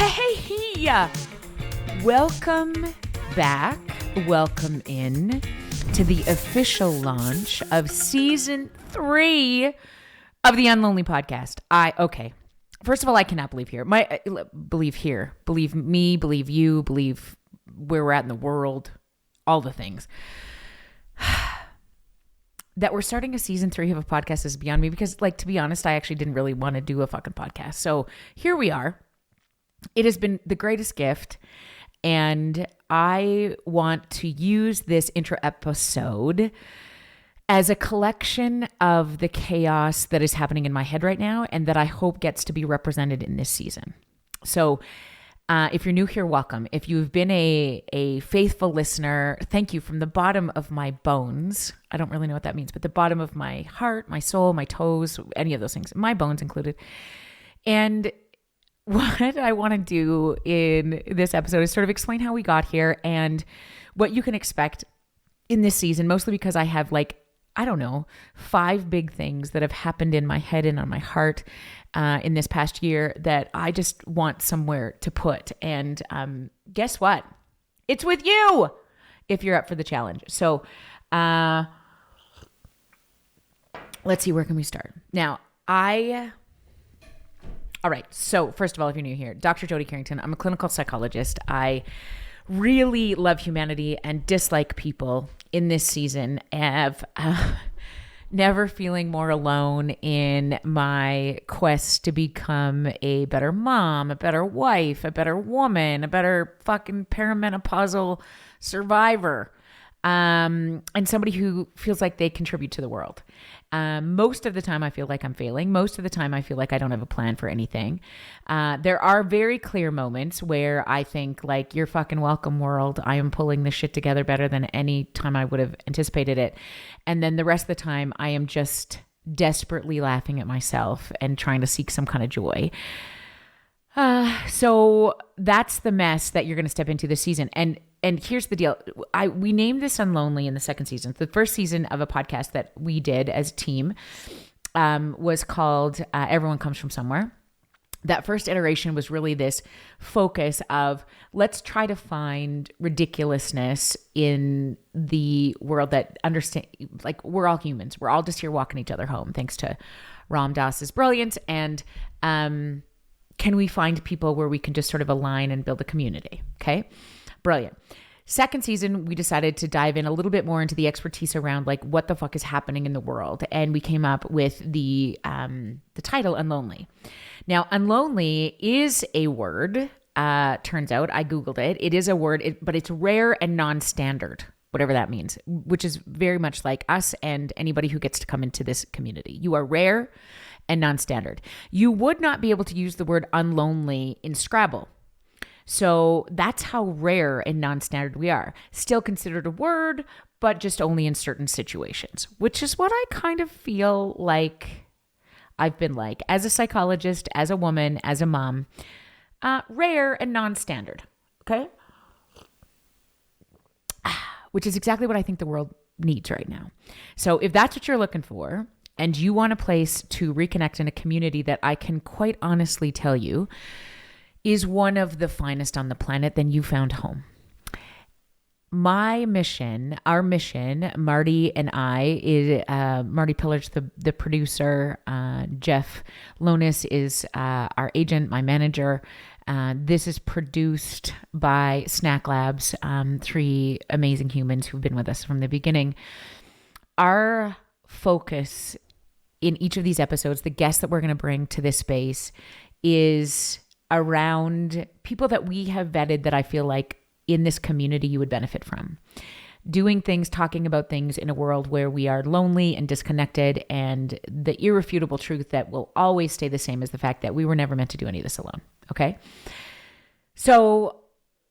Hey, welcome back. Welcome in to the official launch of season 3 of the Unlonely podcast. First of all, I cannot believe here. Believe me, believe you, believe where we're at in the world, all the things. That we're starting a season 3 of a podcast is beyond me because, to be honest, I actually didn't really want to do a fucking podcast. So here we are. It has been the greatest gift, and I want to use this intro episode as a collection of the chaos that is happening in my head right now and that I hope gets to be represented in this season. So if you're new here, welcome. If you've been a faithful listener, thank you from the bottom of my bones. I don't really know what that means, but the bottom of my heart, my soul, my toes, any of those things, my bones included. And what I want to do in this episode is sort of explain how we got here and what you can expect in this season, mostly because I have 5 big things that have happened in my head and on my heart in this past year that I just want somewhere to put. And guess what? It's with you if you're up for the challenge. So let's see, where can we start? Now, all right. So first of all, if you're new here, Dr. Jody Carrington, I'm a clinical psychologist. I really love humanity and dislike people in this season. Have never feeling more alone in my quest to become a better mom, a better wife, a better woman, a better fucking perimenopausal survivor, and somebody who feels like they contribute to the world. Most of the time I feel like I'm failing. Most of the time I feel like I don't have a plan for anything. There are very clear moments where I think you're fucking welcome, world. I am pulling this shit together better than any time I would have anticipated it. And then the rest of the time I am just desperately laughing at myself and trying to seek some kind of joy. So that's the mess that you're going to step into this season. And here's the deal. We named this Unlonely in the second season. The first season of a podcast that we did as a team was called Everyone Comes From Somewhere. That first iteration was really this focus of let's try to find ridiculousness in the world that understand, we're all humans. We're all just here walking each other home thanks to Ram Dass's brilliance. And can we find people where we can just sort of align and build a community? Okay. Brilliant. Second season, we decided to dive in a little bit more into the expertise around what the fuck is happening in the world. And we came up with the title Unlonely. Now, unlonely is a word. Turns out I Googled it. It is a word, but it's rare and non-standard, whatever that means, which is very much like us and anybody who gets to come into this community. You are rare and non-standard. You would not be able to use the word unlonely in Scrabble. So that's how rare and non-standard we are. Still considered a word, but just only in certain situations, which is what I kind of feel like I've been as a psychologist, as a woman, as a mom, rare and non-standard. Okay. Which is exactly what I think the world needs right now. So if that's what you're looking for and you want a place to reconnect in a community that I can quite honestly tell you is one of the finest on the planet, then you found home. My mission, our mission, Marty and I, is Marty Pillage, the producer. Jeff Lonis is our agent, my manager. This is produced by Snack Labs, 3 amazing humans who've been with us from the beginning. Our focus in each of these episodes, the guests that we're going to bring to this space is around people that we have vetted that I feel like in this community you would benefit from. Doing things, talking about things in a world where we are lonely and disconnected, and the irrefutable truth that will always stay the same is the fact that we were never meant to do any of this alone. Okay? So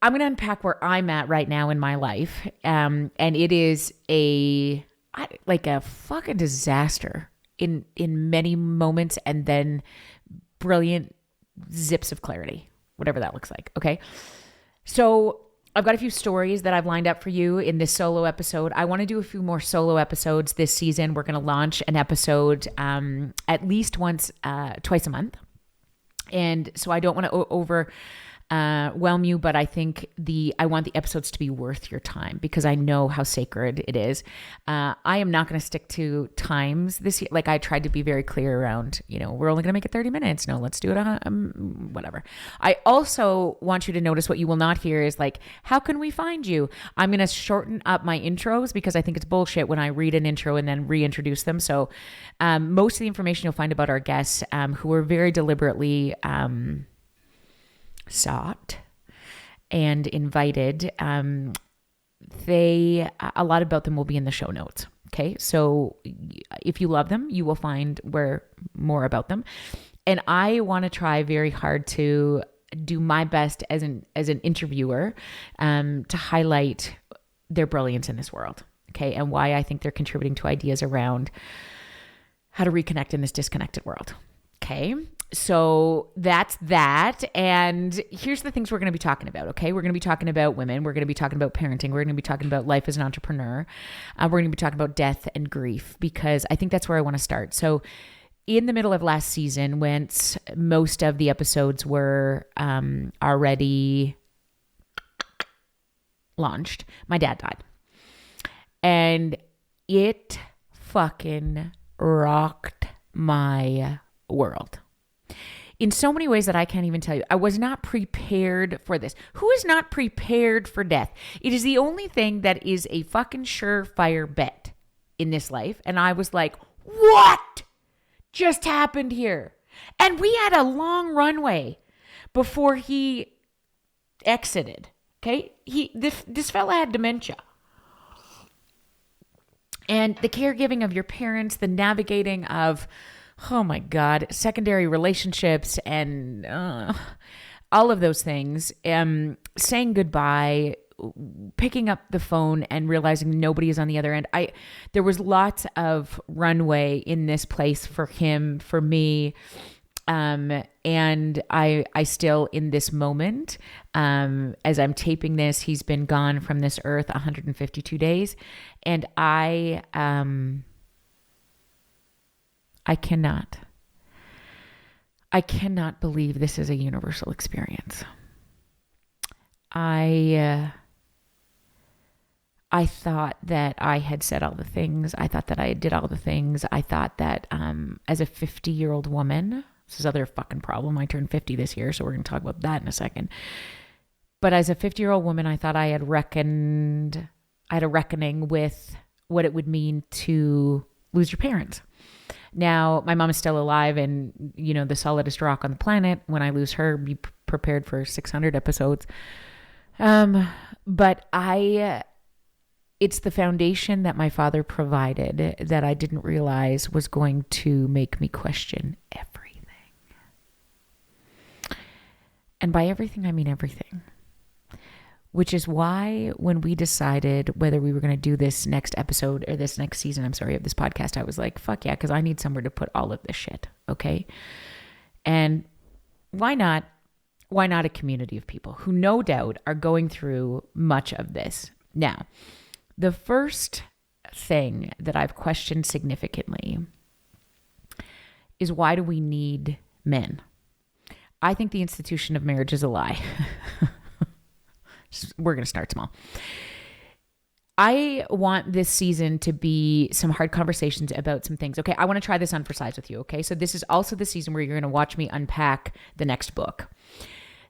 I'm going to unpack where I'm at right now in my life. And it is a fucking disaster in many moments, and then brilliant zips of clarity, whatever that looks like. Okay. So I've got a few stories that I've lined up for you in this solo episode. I want to do a few more solo episodes this season. We're going to launch an episode at least twice a month. And so I don't want to whelm you, but I think I want the episodes to be worth your time because I know how sacred it is. I am not going to stick to times this year. Like I tried to be very clear around, we're only going to make it 30 minutes. No, let's do it. Whatever. I also want you to notice what you will not hear is like, how can we find you? I'm going to shorten up my intros because I think it's bullshit when I read an intro and then reintroduce them. So most of the information you'll find about our guests who were very deliberately sought and invited, a lot about them will be in the show notes. Okay. So if you love them, you will find more about them. And I want to try very hard to do my best as an interviewer, to highlight their brilliance in this world. Okay. And why I think they're contributing to ideas around how to reconnect in this disconnected world. Okay. So that's that. And here's the things we're going to be talking about. Okay. We're going to be talking about women. We're going to be talking about parenting. We're going to be talking about life as an entrepreneur. We're going to be talking about death and grief because I think that's where I want to start. So in the middle of last season, when most of the episodes were already launched, my dad died. And it fucking rocked my world in so many ways that I can't even tell you. I was not prepared for this. Who is not prepared for death? It is the only thing that is a fucking surefire bet in this life. And I was like, what just happened here? And we had a long runway before he exited. Okay. This fella had dementia. And the caregiving of your parents, the navigating of, oh my God, secondary relationships and all of those things, saying goodbye, picking up the phone and realizing nobody is on the other end. There was lots of runway in this place for him, for me. And I still in this moment, as I'm taping this, he's been gone from this earth 152 days. And I cannot believe this is a universal experience. I thought that I had said all the things. I thought that I did all the things. I thought that as a 50-year-old woman, this is other fucking problem. I turned 50 this year, so we're going to talk about that in a second. But as a 50-year-old woman, I thought I had a reckoning with what it would mean to lose your parents. Now, my mom is still alive and, the solidest rock on the planet. When I lose her, be prepared for 600 episodes. But it's the foundation that my father provided that I didn't realize was going to make me question everything. And by everything, I mean everything. Which is why when we decided whether we were going to do this next episode or this next season, of this podcast, I was like, fuck yeah, because I need somewhere to put all of this shit, okay? And why not a community of people who no doubt are going through much of this? Now, the first thing that I've questioned significantly is why do we need men? I think the institution of marriage is a lie. We're going to start small. I want this season to be some hard conversations about some things. Okay, I want to try this on for size with you. Okay, so this is also the season where you're going to watch me unpack the next book.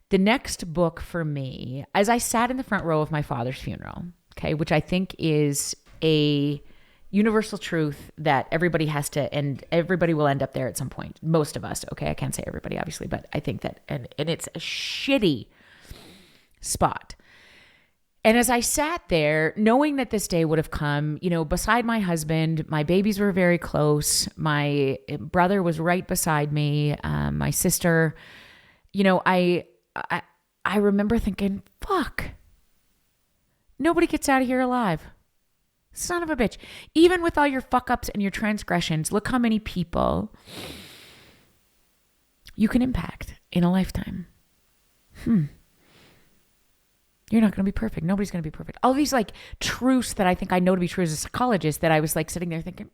The next book for me, as I sat in the front row of my father's funeral, okay, which I think is a universal truth that everybody has to, and everybody will end up there at some point. Most of us, okay, I can't say everybody obviously, but I think that, and it's a shitty spot. And as I sat there, knowing that this day would have come, beside my husband, my babies were very close. My brother was right beside me. My sister, I remember thinking, fuck, nobody gets out of here alive. Son of a bitch. Even with all your fuck ups and your transgressions, look how many people you can impact in a lifetime. You're not going to be perfect. Nobody's going to be perfect. All these truths that I think I know to be true as a psychologist that I was sitting there thinking,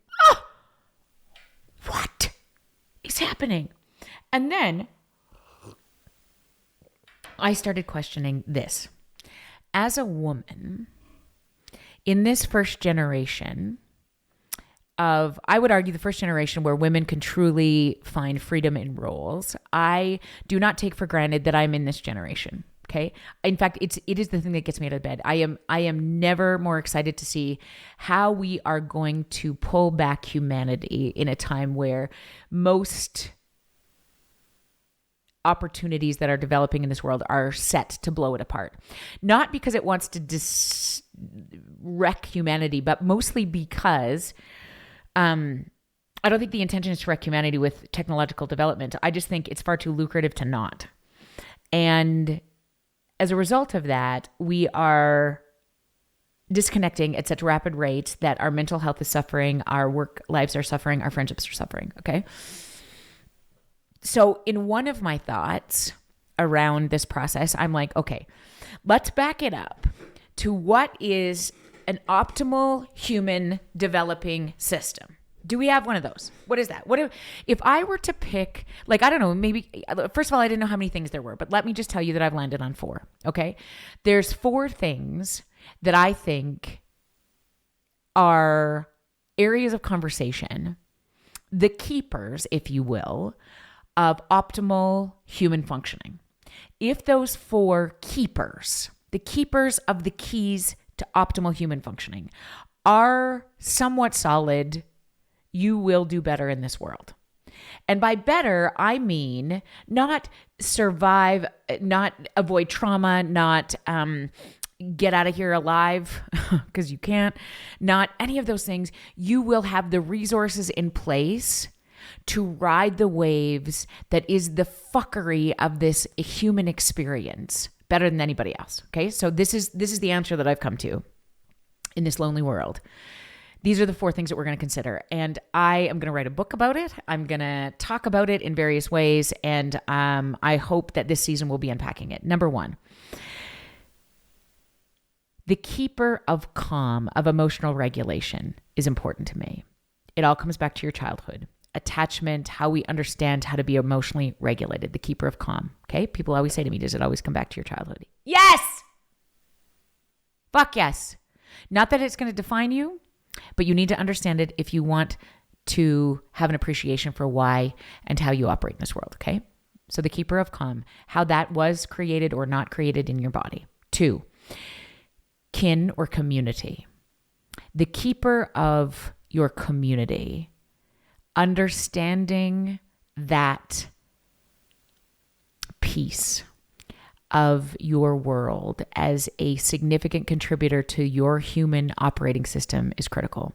what is happening? And then I started questioning this. As a woman, in this first generation of, I would argue the first generation where women can truly find freedom in roles, I do not take for granted that I'm in this generation. Okay. In fact, it is the thing that gets me out of bed. I am never more excited to see how we are going to pull back humanity in a time where most opportunities that are developing in this world are set to blow it apart. Not because it wants to wreck humanity, but mostly because I don't think the intention is to wreck humanity with technological development. I just think it's far too lucrative to not. And as a result of that, we are disconnecting at such rapid rates that our mental health is suffering, our work lives are suffering, our friendships are suffering, okay? So in one of my thoughts around this process, I'm like, okay, let's back it up to what is an optimal human developing system. Do we have one of those? What is that? If I were to pick, like, I don't know, maybe, first of all, I didn't know how many things there were, but let me just tell you that I've landed on 4, okay? There's 4 things that I think are areas of conversation, the keepers, if you will, of optimal human functioning. If those 4 keepers, the keepers of the keys to optimal human functioning, are somewhat solid, you will do better in this world. And by better, I mean not survive, not avoid trauma, not get out of here alive, because you can't, not any of those things. You will have the resources in place to ride the waves that is the fuckery of this human experience better than anybody else. Okay. So this is the answer that I've come to in this lonely world. These are the 4 things that we're going to consider. And I am going to write a book about it. I'm going to talk about it in various ways. And I hope that this season will be unpacking it. Number 1, the keeper of calm, of emotional regulation is important to me. It all comes back to your childhood. Attachment, how we understand how to be emotionally regulated, the keeper of calm. Okay. People always say to me, does it always come back to your childhood? Yes. Fuck yes. Not that it's going to define you, but you need to understand it if you want to have an appreciation for why and how you operate in this world. Okay. So the keeper of calm, how that was created or not created in your body. 2, kin or community. The keeper of your community, understanding that piece of your world as a significant contributor to your human operating system is critical.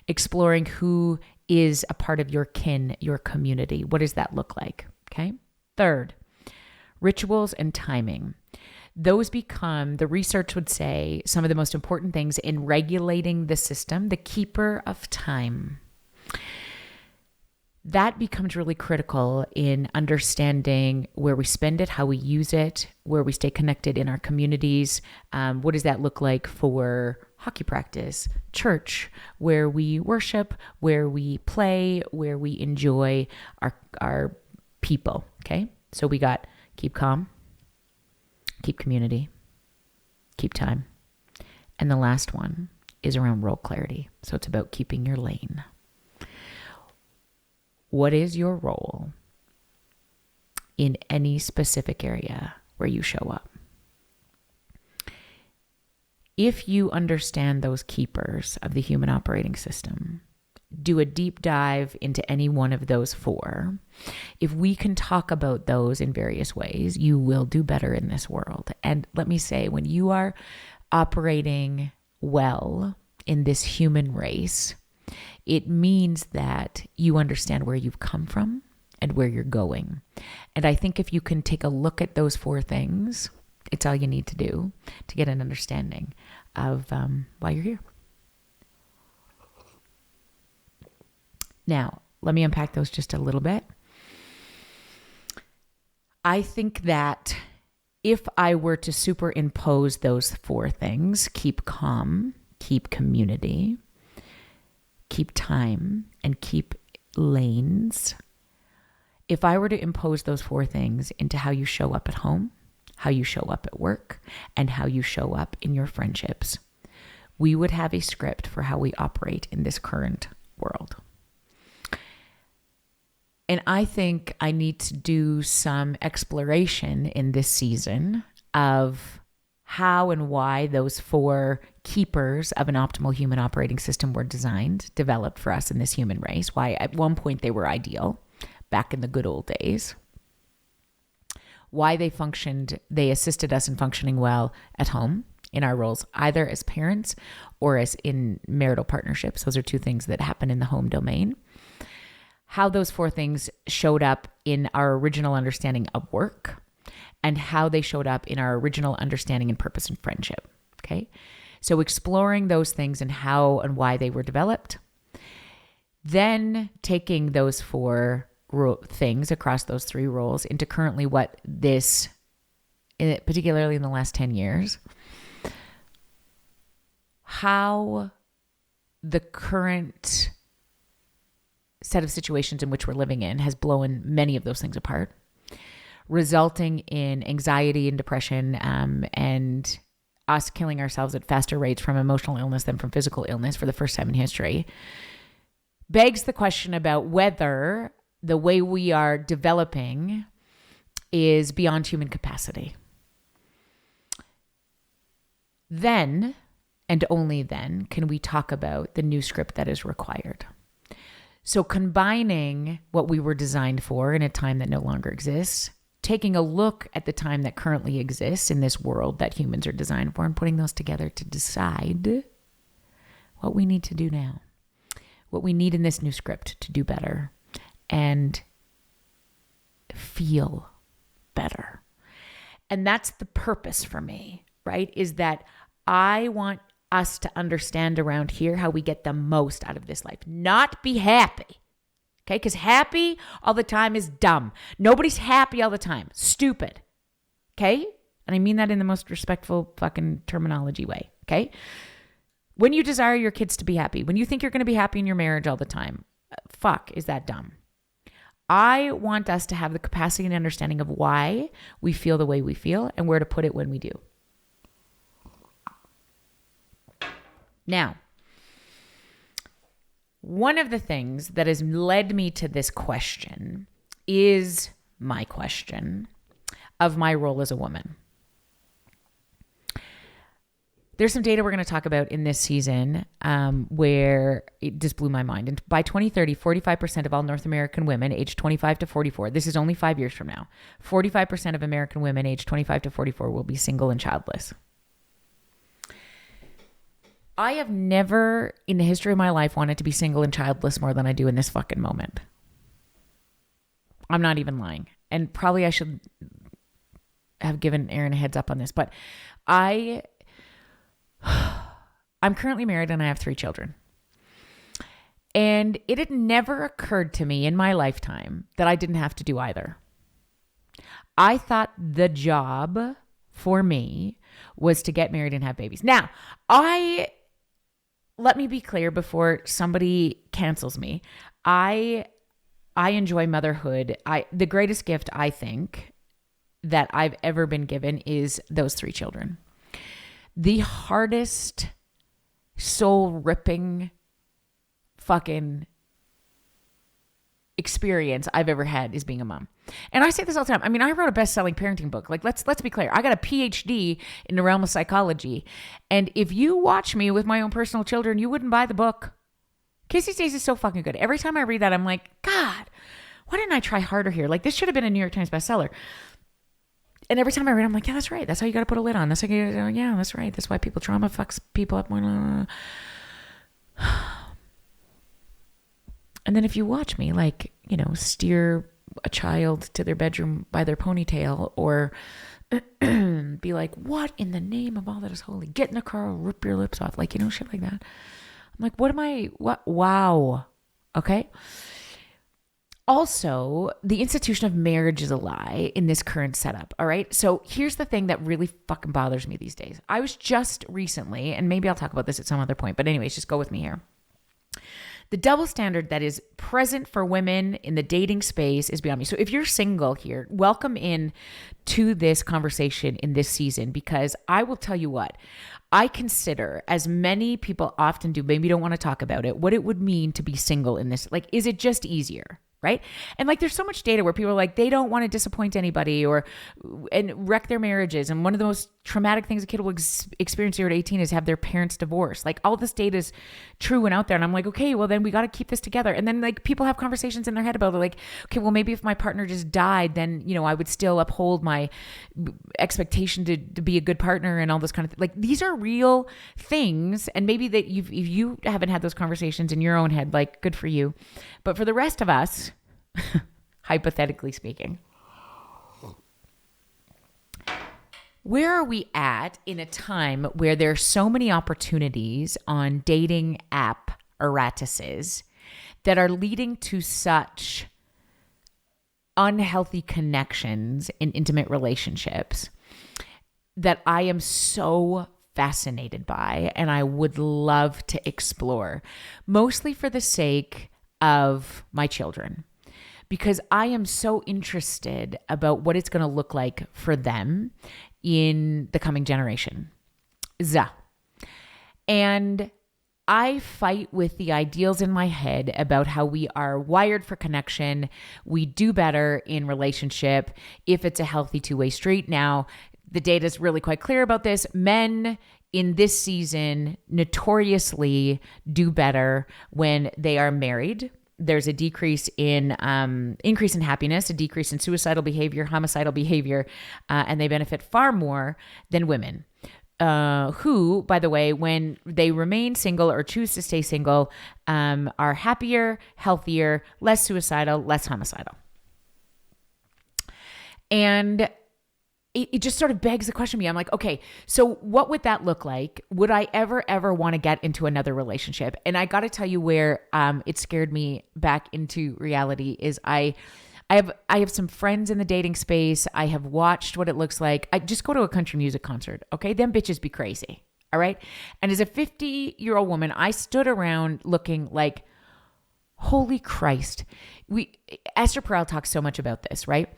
Exploring who is a part of your kin, your community. What does that look like? Okay. 3rd, rituals and timing. Those become, the research would say, some of the most important things in regulating the system, the keeper of time. That becomes really critical in understanding where we spend it, how we use it, where we stay connected in our communities. What does that look like for hockey practice, church, where we worship, where we play, where we enjoy our people, okay? So we got keep calm, keep community, keep time. And the last one is around role clarity. So it's about keeping your lane. What is your role in any specific area where you show up? If you understand those keepers of the human operating system, do a deep dive into any one of those 4. If we can talk about those in various ways, you will do better in this world. And let me say, when you are operating well in this human race, it means that you understand where you've come from and where you're going. And I think if you can take a look at those 4 things, it's all you need to do to get an understanding of why you're here. Now, let me unpack those just a little bit. I think that if I were to superimpose those 4 things, keep calm, keep community, keep time, and keep lanes. If I were to impose those 4 things into how you show up at home, how you show up at work, and how you show up in your friendships, we would have a script for how we operate in this current world. And I think I need to do some exploration in this season of how and why those 4 keepers of an optimal human operating system were designed, developed for us in this human race, why at one point they were ideal back in the good old days, why they assisted us in functioning well at home in our roles, either as parents or as in marital partnerships. Those are 2 things that happen in the home domain. How those 4 things showed up in our original understanding of work, and how they showed up in our original understanding and purpose and friendship. Okay. So exploring those things and how and why they were developed, then taking those 4 things across those 3 roles into currently what this, particularly in the last 10 years, how the current set of situations in which we're living in has blown many of those things apart, resulting in anxiety and depression, and us killing ourselves at faster rates from emotional illness than from physical illness for the first time in history, begs the question about whether the way we are developing is beyond human capacity. Then, and only then, can we talk about the new script that is required. So combining what we were designed for in a time that no longer exists, taking a look at the time that currently exists in this world that humans are designed for, and putting those together to decide what we need to do now, what we need in this new script to do better and feel better. And that's the purpose for me, right? Is that I want us to understand around here how we get the most out of this life, not be happy. Okay? Because happy all the time is dumb. Nobody's happy all the time. Stupid. Okay? And I mean that in the most respectful fucking terminology way. Okay? When you desire your kids to be happy, when you think you're going to be happy in your marriage all the time, fuck, is that dumb? I want us to have the capacity and understanding of why we feel the way we feel and where to put it when we do. Now, one of the things that has led me to this question is my question of my role as a woman. There's some data we're going to talk about in this season where it just blew my mind. And by 2030, 45% of all North American women aged 25 to 44, this is only 5 years from now, 45% of American women aged 25 to 44 will be single and childless. I have never in the history of my life wanted to be single and childless more than I do in this fucking moment. I'm not even lying. And probably I should have given Aaron a heads up on this, but I'm currently married and I have 3 children. And it had never occurred to me in my lifetime that I didn't have to do either. I thought the job for me was to get married and have babies. Now, let me be clear before somebody cancels me. I enjoy motherhood. The greatest gift I think that I've ever been given is those 3 children. The hardest, soul-ripping fucking experience I've ever had is being a mom. And I say this all the time. I mean, I wrote a best-selling parenting book. Like, let's be clear. I got a PhD in the realm of psychology. And if you watch me with my own personal children, you wouldn't buy the book. Kids These Days is so fucking good. Every time I read that, I'm like, God, why didn't I try harder here? Like, this should have been a New York Times bestseller. And every time I read it, I'm like, yeah, that's right. That's how you got to put a lid on. That's how you gotta, yeah, that's right. That's why trauma fucks people up. And then if you watch me, like, steer a child to their bedroom by their ponytail, or be like, what in the name of all that is holy? Get in the car, rip your lips off. Like, shit like that. I'm like, what? Wow. Okay. Also, the institution of marriage is a lie in this current setup. All right. So here's the thing that really fucking bothers me these days. I was just recently, and maybe I'll talk about this at some other point, but anyways, just go with me here. The double standard that is present for women in the dating space is beyond me. So if you're single here, welcome in to this conversation in this season, because I will tell you what, I consider, as many people often do, maybe don't want to talk about it, what it would mean to be single in this. Like, is it just easier? Right? And like, there's so much data where people are like, they don't want to disappoint anybody and wreck their marriages. And one of the most traumatic things a kid will experience here at 18 is have their parents divorce. Like, all this data is true and out there. And I'm like, okay, well then we got to keep this together. And then like, people have conversations in their head about it. Like, okay, well maybe if my partner just died, then, I would still uphold my expectation to be a good partner and all this kind of like, these are real things. And maybe that if you haven't had those conversations in your own head, like, good for you. But for the rest of us, hypothetically speaking, where are we at in a time where there are so many opportunities on dating app erratuses that are leading to such unhealthy connections in intimate relationships that I am so fascinated by and I would love to explore, mostly for the sake of my children, because I am so interested about what it's going to look like for them in the coming generation. And I fight with the ideals in my head about how we are wired for connection. We do better in relationship if it's a healthy two-way street. Now, the data is really quite clear about this. Men in this season notoriously do better when they are married. There's a decrease in increase in happiness, a decrease in suicidal behavior, homicidal behavior, and they benefit far more than women who, by the way, when they remain single or choose to stay single, are happier, healthier, less suicidal, less homicidal. And it just sort of begs the question to me. I'm like, okay, so what would that look like? Would I ever want to get into another relationship? And I got to tell you where it scared me back into reality is I have some friends in the dating space. I have watched what it looks like. I just go to a country music concert. Okay. Them bitches be crazy. All right. And as a 50-year-old woman, I stood around looking like, holy Christ. Esther Perel talks so much about this, right?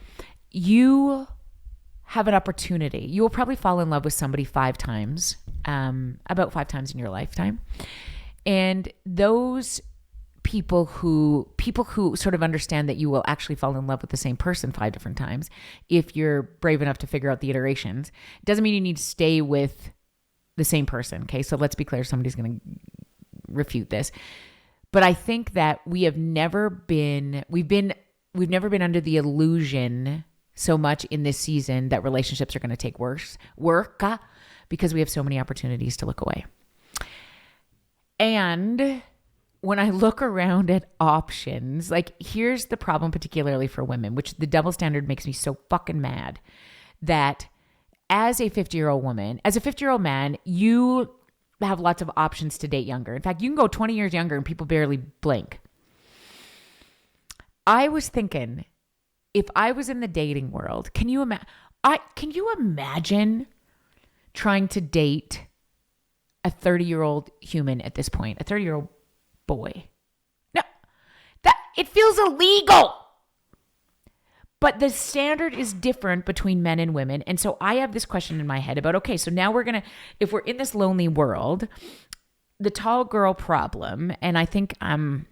You have an opportunity. You will probably fall in love with somebody 5 times, about 5 times in your lifetime. And those people who sort of understand that you will actually fall in love with the same person 5 different times, if you're brave enough to figure out the iterations, doesn't mean you need to stay with the same person. Okay. So let's be clear. Somebody's going to refute this. But I think that we've never been under the illusion so much in this season that relationships are going to take work because we have so many opportunities to look away. And when I look around at options, like, here's the problem, particularly for women, which the double standard makes me so fucking mad, that as a 50-year-old woman, as a 50-year-old man, you have lots of options to date younger. In fact, you can go 20 years younger and people barely blink. I was thinking, if I was in the dating world, can you imagine trying to date a 30-year-old human at this point, a 30-year-old boy? No, that it feels illegal. But the standard is different between men and women. And so I have this question in my head about, okay, so now if we're in this lonely world, the tall girl problem, and I think I'm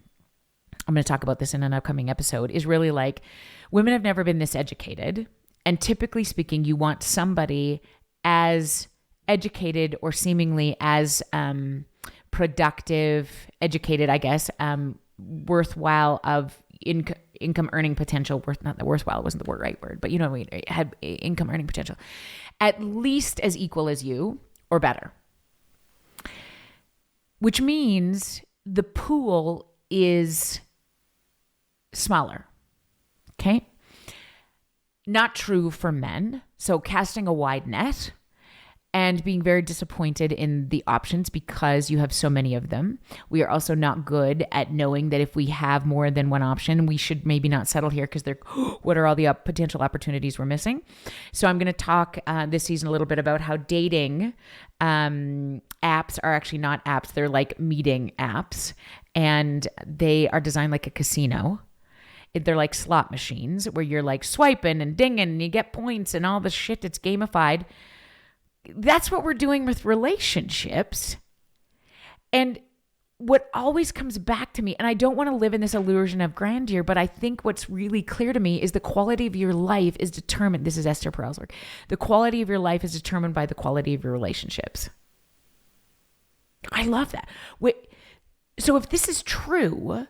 going to talk about this in an upcoming episode, is really like, women have never been this educated. And typically speaking, you want somebody as educated or seemingly as productive, educated, I guess, worthwhile of income earning potential. Not that worthwhile wasn't the right word, but you know what I mean, had income earning potential, at least as equal as you or better. Which means the pool is smaller. Okay. Not true for men. So casting a wide net and being very disappointed in the options because you have so many of them. We are also not good at knowing that if we have more than one option, we should maybe not settle here because what are all the potential opportunities we're missing? So I'm going to talk this season a little bit about how dating apps are actually not apps. They're like meeting apps. and they are designed like a casino. They're like slot machines where you're like swiping and dinging and you get points and all the shit that's gamified. That's what we're doing with relationships. And what always comes back to me, and I don't want to live in this illusion of grandeur, but I think what's really clear to me is the quality of your life is determined. This is Esther Perel's work. The quality of your life is determined by the quality of your relationships. I love that. So if this is true,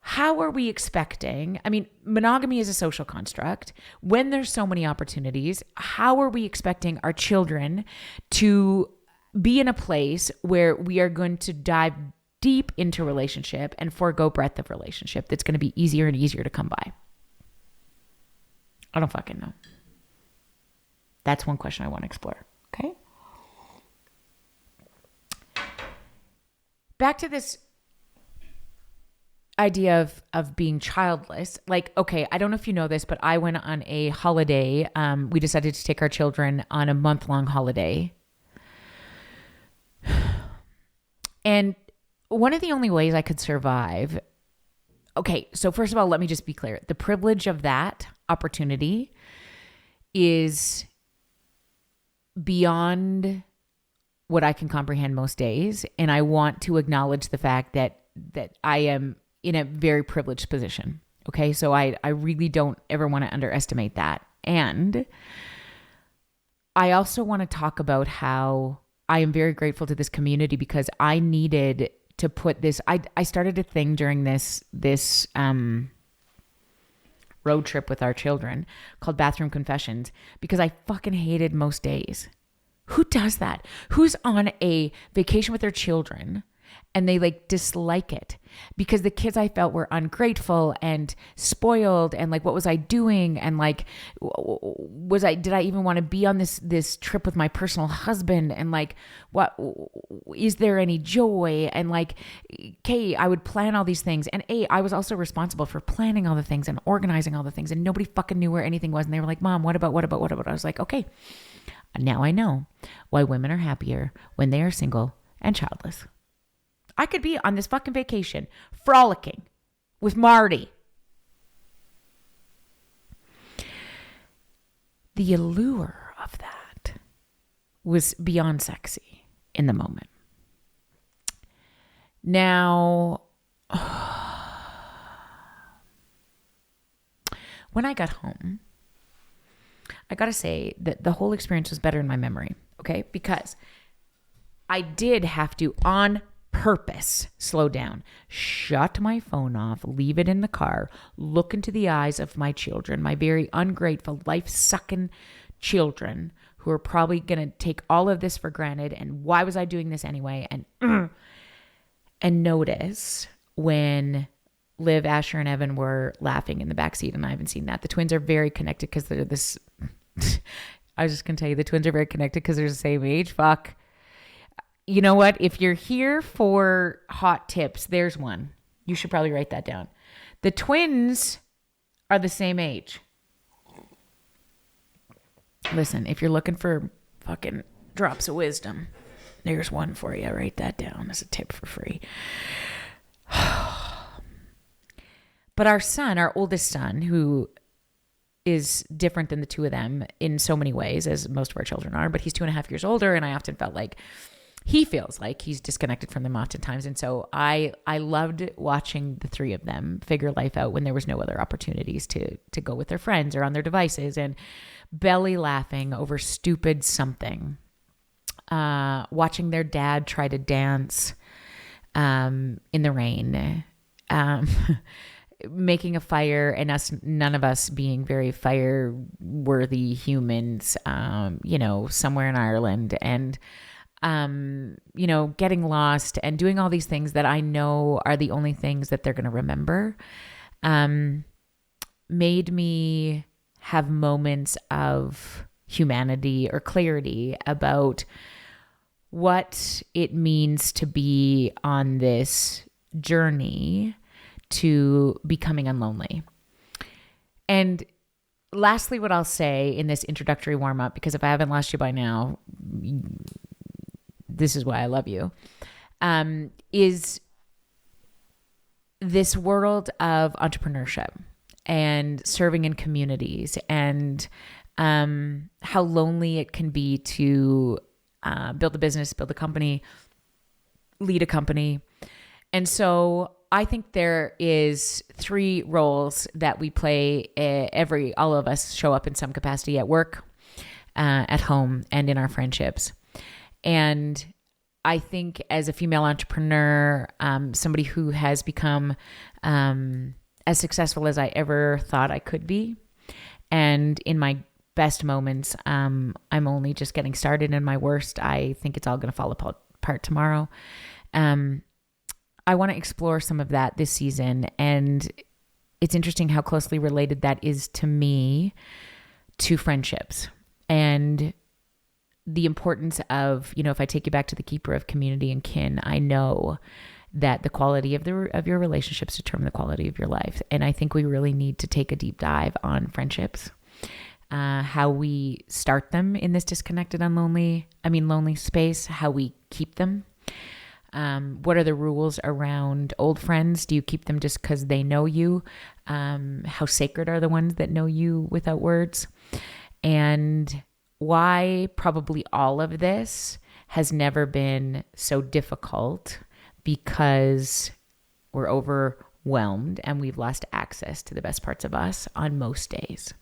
how are we expecting? I mean, monogamy is a social construct. When there's so many opportunities, how are we expecting our children to be in a place where we are going to dive deep into relationship and forego breadth of relationship that's going to be easier and easier to come by? I don't fucking know. That's one question I want to explore. Okay. Back to this idea of being childless. Like, okay, I don't know if you know this, but I went on a holiday. We decided to take our children on a month-long holiday. And one of the only ways I could survive. Okay, so first of all, let me just be clear. The privilege of that opportunity is beyond what I can comprehend most days. And I want to acknowledge the fact that I am in a very privileged position. Okay, so I really don't ever want to underestimate that. And I also want to talk about how I am very grateful to this community because I needed to put this. I started a thing during this road trip with our children called Bathroom Confessions because I fucking hated most days. Who does that? Who's on a vacation with their children and they like dislike it because the kids I felt were ungrateful and spoiled and like, what was I doing? And like, did I even want to be on this trip with my personal husband? And like, what, is there any joy? And like, I would plan all these things. And I was also responsible for planning all the things and organizing all the things. And nobody fucking knew where anything was. And they were like, Mom, what about? I was like, okay, now I know why women are happier when they are single and childless. I could be on this fucking vacation, frolicking with Marty. The allure of that was beyond sexy in the moment. Now, when I got home, I got to say that the whole experience was better in my memory, okay? Because I did have to, on purpose, slow down, shut my phone off, leave it in the car, look into the eyes of my children, my very ungrateful, life-sucking children who are probably going to take all of this for granted. And why was I doing this anyway? And notice when Liv, Asher, and Evan were laughing in the backseat, and I haven't seen that. The twins are very connected because they're this. I was just going to tell you, the twins are very connected because they're the same age. Fuck. You know what? If you're here for hot tips, there's one. You should probably write that down. The twins are the same age. Listen, if you're looking for fucking drops of wisdom, there's one for you. Write that down as a tip for free. But our son, our oldest son, who is different than the two of them in so many ways, as most of our children are, but he's 2.5 years older, and I often felt like he feels like he's disconnected from them oftentimes. And so I loved watching the three of them figure life out when there was no other opportunities to go with their friends or on their devices, and belly laughing over stupid something. Watching their dad try to dance in the rain, making a fire, and none of us being very fire-worthy humans, somewhere in Ireland, and getting lost and doing all these things that I know are the only things that they're going to remember, made me have moments of humanity or clarity about what it means to be on this journey to becoming unlonely. And lastly, what I'll say in this introductory warm-up, because if I haven't lost you by now, this is why I love you, is this world of entrepreneurship and serving in communities and how lonely it can be to build a business, build a company, lead a company. And so I think there is 3 roles that we play. All of us show up in some capacity at work, at home, and in our friendships. And I think as a female entrepreneur, somebody who has become as successful as I ever thought I could be, and in my best moments, I'm only just getting started. In my worst, I think it's all going to fall apart tomorrow. I want to explore some of that this season. And it's interesting how closely related that is to me, to friendships and the importance of, if I take you back to the keeper of community and kin, I know that the quality of your relationships determine the quality of your life. And I think we really need to take a deep dive on friendships, how we start them in this disconnected, lonely space, how we keep them. What are the rules around old friends? Do you keep them just because they know you? How sacred are the ones that know you without words? And why probably all of this has never been so difficult, because we're overwhelmed and we've lost access to the best parts of us on most days.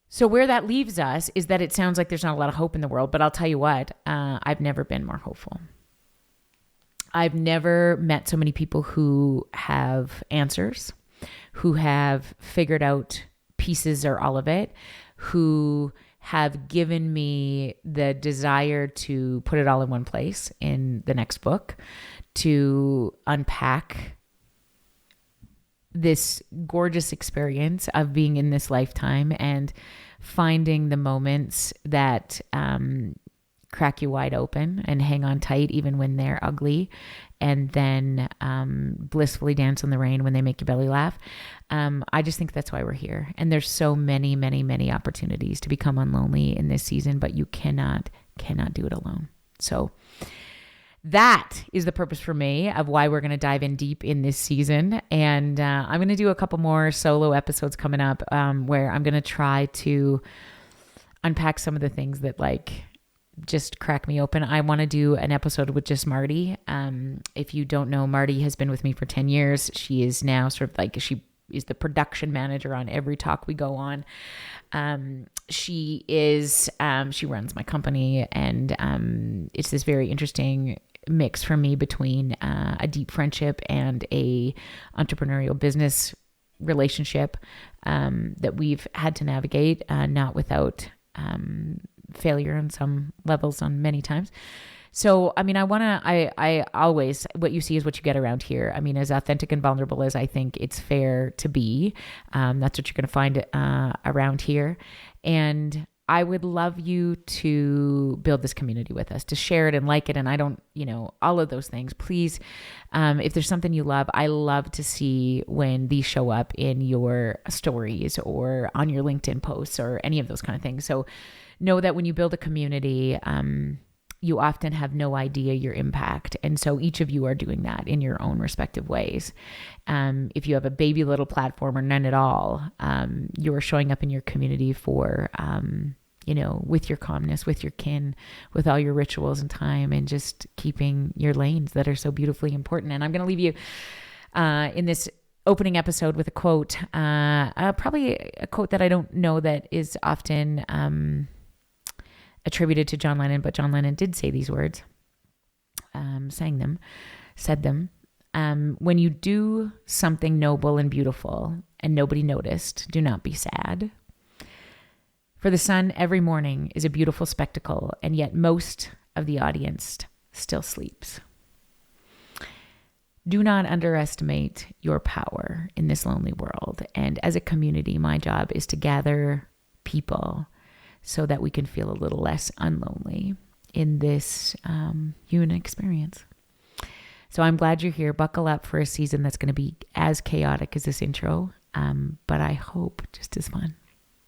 So where that leaves us is that it sounds like there's not a lot of hope in the world, but I'll tell you what, I've never been more hopeful. I've never met so many people who have answers, who have figured out pieces or all of it, who have given me the desire to put it all in one place in the next book, to unpack this gorgeous experience of being in this lifetime and finding the moments that crack you wide open and hang on tight even when they're ugly, and then blissfully dance in the rain when they make your belly laugh. I just think that's why we're here. And there's so many, many, many opportunities to become unlonely in this season, but you cannot do it alone. So that is the purpose for me of why we're going to dive in deep in this season. And I'm going to do a couple more solo episodes coming up where I'm going to try to unpack some of the things that just crack me open. I want to do an episode with just Marty. If you don't know, Marty has been with me for 10 years. She is now she is the production manager on every talk we go on. She runs my company, and it's this very interesting mix for me between a deep friendship and a entrepreneurial business relationship that we've had to navigate, not without failure on some levels, on many times. So, I always, what you see is what you get around here. As authentic and vulnerable as I think it's fair to be, that's what you're going to find around here. And I would love you to build this community with us, to share it and like it. And I don't, all of those things, please. If there's something you love, I love to see when these show up in your stories or on your LinkedIn posts or any of those kind of things. So know that when you build a community, you often have no idea your impact. And so each of you are doing that in your own respective ways. If you have a baby little platform or none at all, you are showing up in your community for, with your calmness, with your kin, with all your rituals and time, and just keeping your lanes that are so beautifully important. And I'm going to leave you in this opening episode with a quote, probably a quote that I don't know that is often attributed to John Lennon, but John Lennon did say these words, said them. When you do something noble and beautiful and nobody noticed, do not be sad. For the sun every morning is a beautiful spectacle, and yet most of the audience still sleeps. Do not underestimate your power in this lonely world. And as a community, my job is to gather people so that we can feel a little less unlonely in this human experience. So I'm glad you're here. Buckle up for a season that's going to be as chaotic as this intro, but I hope just as fun.